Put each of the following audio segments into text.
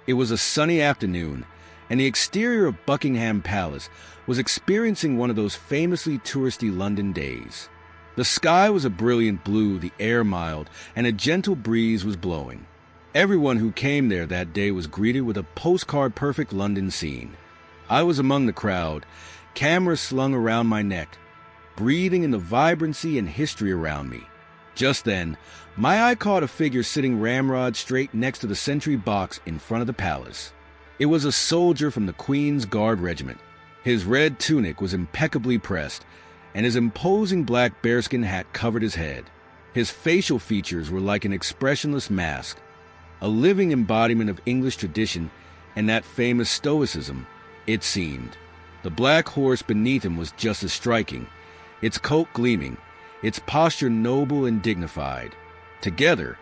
It was a sunny afternoon, and the exterior of Buckingham Palace was experiencing one of those famously touristy London days. The sky was a brilliant blue, the air mild, and a gentle breeze was blowing. Everyone who came there that day was greeted with a postcard-perfect London scene. I was among the crowd, cameras slung around my neck, breathing in the vibrancy and history around me. Just then, my eye caught a figure sitting ramrod straight next to the sentry box in front of the palace. It was a soldier from the Queen's Guard Regiment. His red tunic was impeccably pressed, and his imposing black bearskin hat covered his head. His facial features were like an expressionless mask, a living embodiment of English tradition and that famous stoicism, it seemed. The black horse beneath him was just as striking, its coat gleaming, its posture noble and dignified. Together,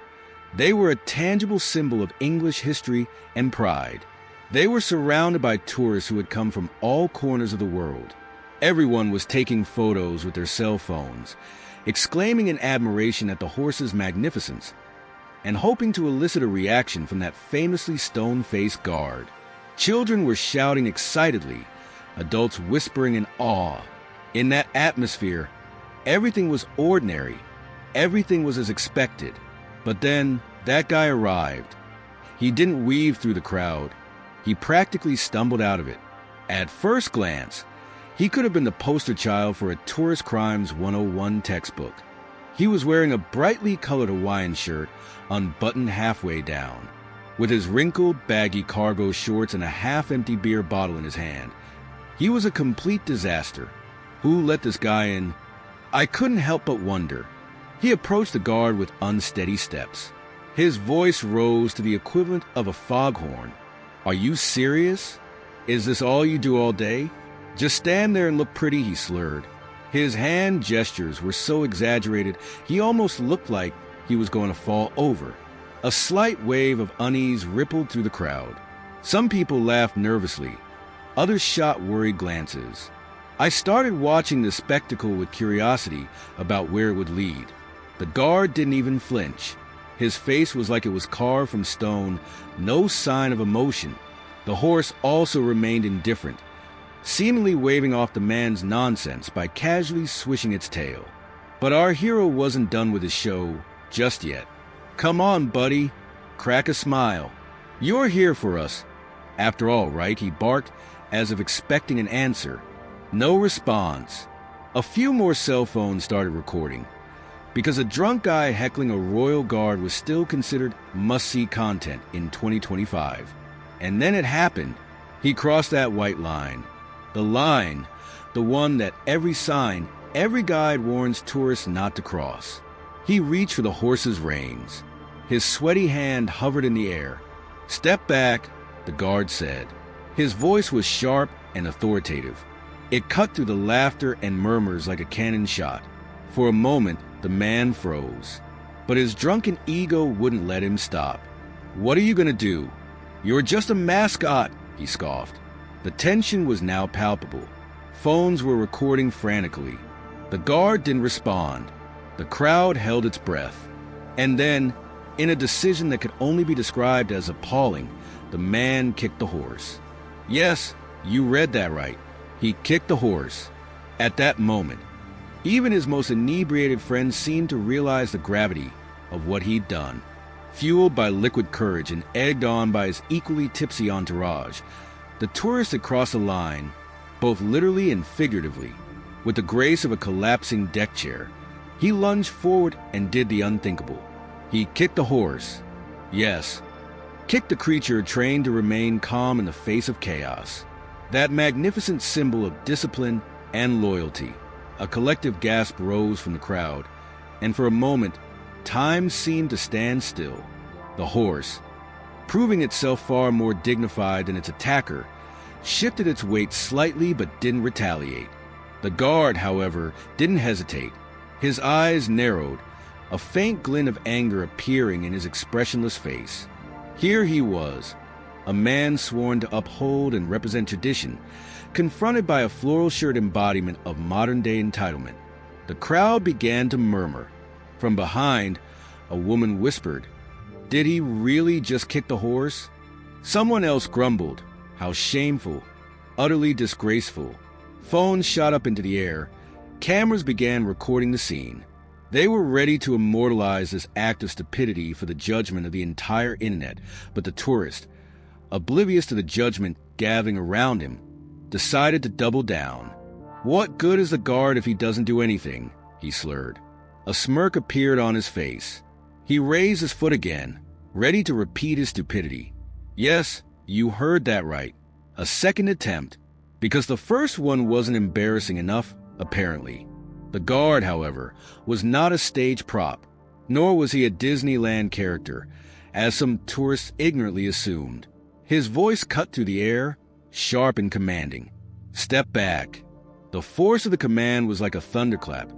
they were a tangible symbol of English history and pride. They were surrounded by tourists who had come from all corners of the world. Everyone was taking photos with their cell phones, exclaiming in admiration at the horse's magnificence, and hoping to elicit a reaction from that famously stone-faced guard. Children were shouting excitedly, adults whispering in awe. In that atmosphere, everything was ordinary. Everything was as expected. But then, that guy arrived. He didn't weave through the crowd. He practically stumbled out of it. At first glance, he could have been the poster child for a Tourist Crimes 101 textbook. He was wearing a brightly colored Hawaiian shirt, unbuttoned halfway down, with his wrinkled, baggy cargo shorts and a half-empty beer bottle in his hand. He was a complete disaster. Who let this guy in? I couldn't help but wonder. He approached the guard with unsteady steps. His voice rose to the equivalent of a foghorn. "Are you serious? Is this all you do all day? Just stand there and look pretty," he slurred. His hand gestures were so exaggerated, he almost looked like he was going to fall over. A slight wave of unease rippled through the crowd. Some people laughed nervously. Others shot worried glances. I started watching the spectacle with curiosity about where it would lead. The guard didn't even flinch. His face was like it was carved from stone, no sign of emotion. The horse also remained indifferent, seemingly waving off the man's nonsense by casually swishing its tail. But our hero wasn't done with his show just yet. "Come on, buddy. Crack a smile. You're here for us. After all, right?" he barked, as if expecting an answer. No response. A few more cell phones started recording, because a drunk guy heckling a royal guard was still considered must-see content in 2025. And then it happened. He crossed that white line. The line, the one that every sign, every guide warns tourists not to cross. He reached for the horse's reins. His sweaty hand hovered in the air. "Step back," the guard said. His voice was sharp and authoritative. It cut through the laughter and murmurs like a cannon shot. For a moment, the man froze. But his drunken ego wouldn't let him stop. "What are you going to do? You're just a mascot," he scoffed. The tension was now palpable. Phones were recording frantically. The guard didn't respond. The crowd held its breath. And then, in a decision that could only be described as appalling, the man kicked the horse. Yes, you read that right. He kicked the horse. At that moment, even his most inebriated friends seemed to realize the gravity of what he'd done. Fueled by liquid courage and egged on by his equally tipsy entourage, the tourist had crossed the line, both literally and figuratively. With the grace of a collapsing deck chair, he lunged forward and did the unthinkable. He kicked the horse. Yes, kicked the creature trained to remain calm in the face of chaos. That magnificent symbol of discipline and loyalty. A collective gasp rose from the crowd, and for a moment, time seemed to stand still. The horse, proving itself far more dignified than its attacker, shifted its weight slightly but didn't retaliate. The guard, however, didn't hesitate. His eyes narrowed, a faint glint of anger appearing in his expressionless face. Here he was, a man sworn to uphold and represent tradition, confronted by a floral shirt embodiment of modern-day entitlement. The crowd began to murmur. From behind, a woman whispered, "Did he really just kick the horse?" Someone else grumbled, "How shameful, utterly disgraceful." Phones shot up into the air. Cameras began recording the scene. They were ready to immortalize this act of stupidity for the judgment of the entire internet, but the tourist, oblivious to the judgment gathering around him, decided to double down. "What good is the guard if he doesn't do anything?" he slurred. A smirk appeared on his face. He raised his foot again, ready to repeat his stupidity. Yes, you heard that right. A second attempt, because the first one wasn't embarrassing enough, apparently. The guard, however, was not a stage prop, nor was he a Disneyland character, as some tourists ignorantly assumed. His voice cut through the air, sharp and commanding. "Step back." The force of the command was like a thunderclap,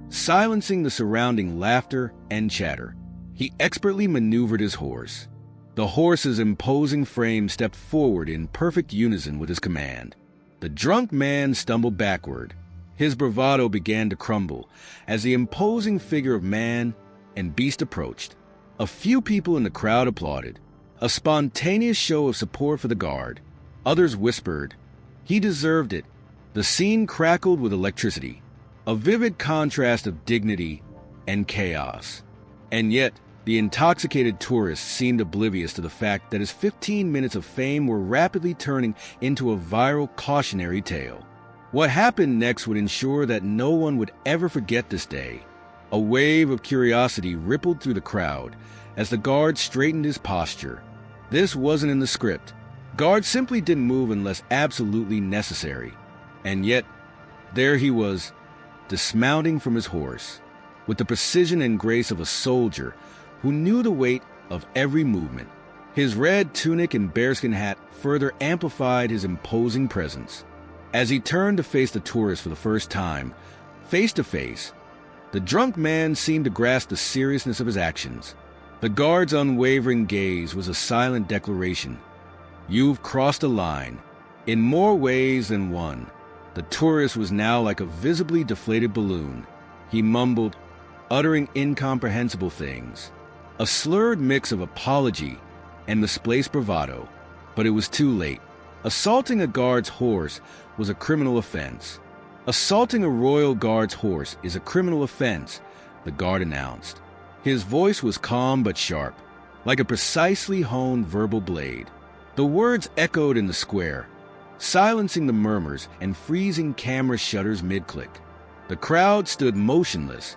silencing the surrounding laughter and chatter. He expertly maneuvered his horse. The horse's imposing frame stepped forward in perfect unison with his command. The drunk man stumbled backward. His bravado began to crumble as the imposing figure of man and beast approached. A few people in the crowd applauded, a spontaneous show of support for the guard. Others whispered, "He deserved it." The scene crackled with electricity, a vivid contrast of dignity and chaos. And yet, the intoxicated tourist seemed oblivious to the fact that his 15 minutes of fame were rapidly turning into a viral cautionary tale. What happened next would ensure that no one would ever forget this day. A wave of curiosity rippled through the crowd as the guard straightened his posture. This wasn't in the script. Guard simply didn't move unless absolutely necessary. And yet, there he was, dismounting from his horse, with the precision and grace of a soldier who knew the weight of every movement. His red tunic and bearskin hat further amplified his imposing presence. As he turned to face the tourist for the first time, face to face, the drunk man seemed to grasp the seriousness of his actions. The guard's unwavering gaze was a silent declaration. "You've crossed a line." In more ways than one, the tourist was now like a visibly deflated balloon. He mumbled, uttering incomprehensible things, a slurred mix of apology and misplaced bravado. But it was too late. Assaulting a guard's horse was a criminal offense. "Assaulting a royal guard's horse is a criminal offense," the guard announced. His voice was calm but sharp, like a precisely honed verbal blade. The words echoed in the square, silencing the murmurs and freezing camera shutters mid-click. The crowd stood motionless,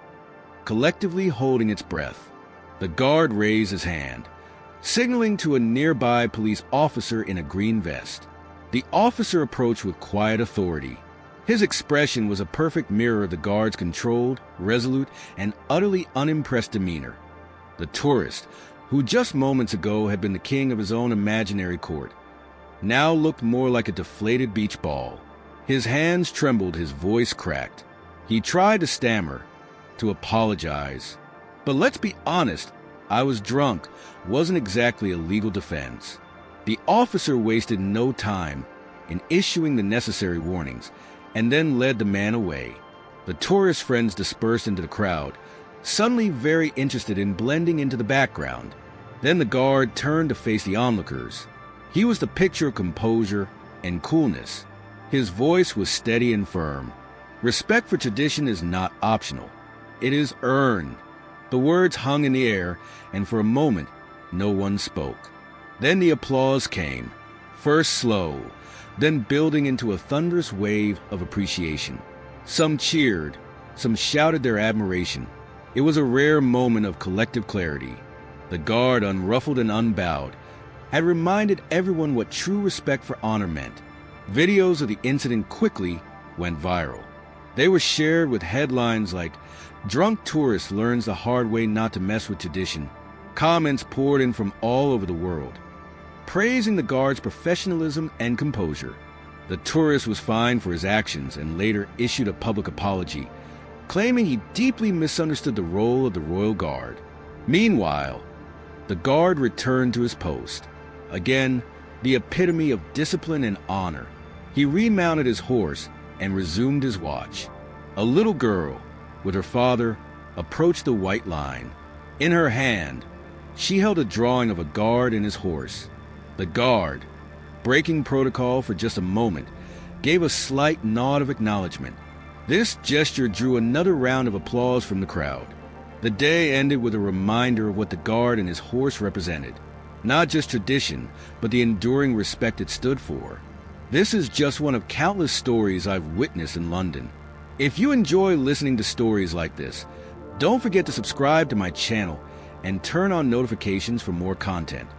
collectively holding its breath. The guard raised his hand, signaling to a nearby police officer in a green vest. The officer approached with quiet authority. His expression was a perfect mirror of the guard's controlled, resolute, and utterly unimpressed demeanor. The tourist, who just moments ago had been the king of his own imaginary court, now looked more like a deflated beach ball. His hands trembled, his voice cracked. He tried to stammer, to apologize. "But let's be honest, I was drunk," wasn't exactly a legal defense. The officer wasted no time in issuing the necessary warnings, and then led the man away. The tourist friends dispersed into the crowd, suddenly very interested in blending into the background. Then the guard turned to face the onlookers. He was the picture of composure and coolness. His voice was steady and firm. "Respect for tradition is not optional. It is earned." The words hung in the air, and for a moment, no one spoke. Then the applause came, first slow, then building into a thunderous wave of appreciation. Some cheered, some shouted their admiration. It was a rare moment of collective clarity. The guard, unruffled and unbowed, had reminded everyone what true respect for honor meant. Videos of the incident quickly went viral. They were shared with headlines like, "Drunk Tourist Learns the Hard Way Not to Mess with Tradition." Comments poured in from all over the world, praising the guard's professionalism and composure. The tourist was fined for his actions and later issued a public apology, claiming he deeply misunderstood the role of the Royal Guard. Meanwhile, the guard returned to his post. Again, the epitome of discipline and honor. He remounted his horse and resumed his watch. A little girl, with her father, approached the white line. In her hand, she held a drawing of a guard and his horse. The guard, breaking protocol for just a moment, gave a slight nod of acknowledgement. This gesture drew another round of applause from the crowd. The day ended with a reminder of what the guard and his horse represented. Not just tradition, but the enduring respect it stood for. This is just one of countless stories I've witnessed in London. If you enjoy listening to stories like this, don't forget to subscribe to my channel and turn on notifications for more content.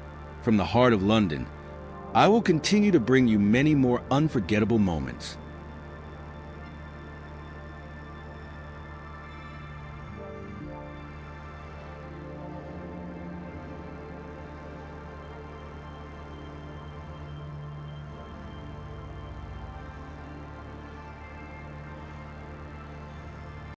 From the heart of London, I will continue to bring you many more unforgettable moments.